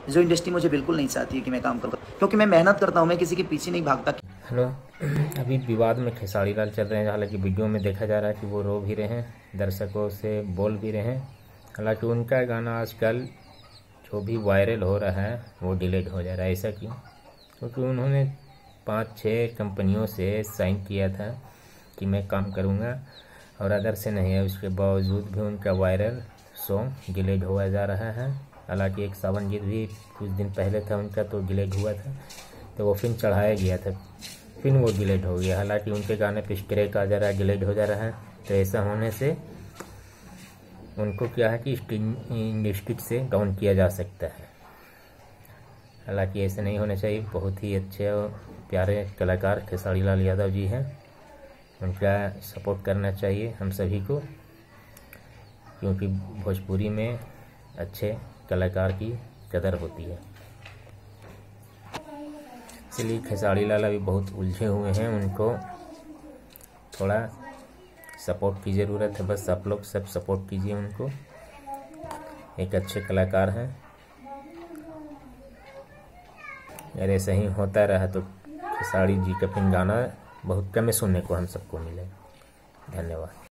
जो इंडस्ट्री मुझे बिल्कुल नहीं चाहती है कि मैं काम करूँ, क्योंकि मैं मेहनत करता हूँ, मैं किसी के पीछे नहीं भागता। हेलो, अभी विवाद में खेसारी लाल चल रहे हैं। हालांकि वीडियो में देखा जा रहा है कि वो रो भी रहे हैं, दर्शकों से बोल भी रहे हैं। हालांकि उनका गाना आजकल जो भी वायरल हो रहा है वो डिलीट हो जा रहा है। ऐसा क्यों? क्योंकि उन्होंने 5-6 कंपनियों से साइन किया था कि मैं काम करूंगा, और अदर से नहीं है। उसके बावजूद भी उनका वायरल सॉन्ग डिलीट हुआ जा रहा है। हालांकि एक सावन गीत भी कुछ दिन पहले था उनका, तो डिलीट हुआ था, तो वो फिल्म चढ़ाया गया था, फिर वो डिलीट हो गया। हालांकि उनके गाने पे स्ट्राइक आ जा रहा है, डिलीट हो जा रहा है। तो ऐसा होने से उनको क्या है कि इंडस्ट्री से डाउन किया जा सकता है। हालांकि ऐसे नहीं होना चाहिए। बहुत ही अच्छे और प्यारे कलाकार खेसारी लाल यादव जी हैं, उनका सपोर्ट करना चाहिए हम सभी को, क्योंकि भोजपुरी में अच्छे कलाकार की कदर होती है। इसलिए खेसारी लाल अभी बहुत उलझे हुए हैं, उनको थोड़ा सपोर्ट की ज़रूरत है। बस आप लोग सब सपोर्ट कीजिए उनको, एक अच्छे कलाकार हैं। अगर ऐसा ही होता रहा तो खेसारी जी का फिर गाना बहुत कम सुनने को हम सबको मिले। धन्यवाद।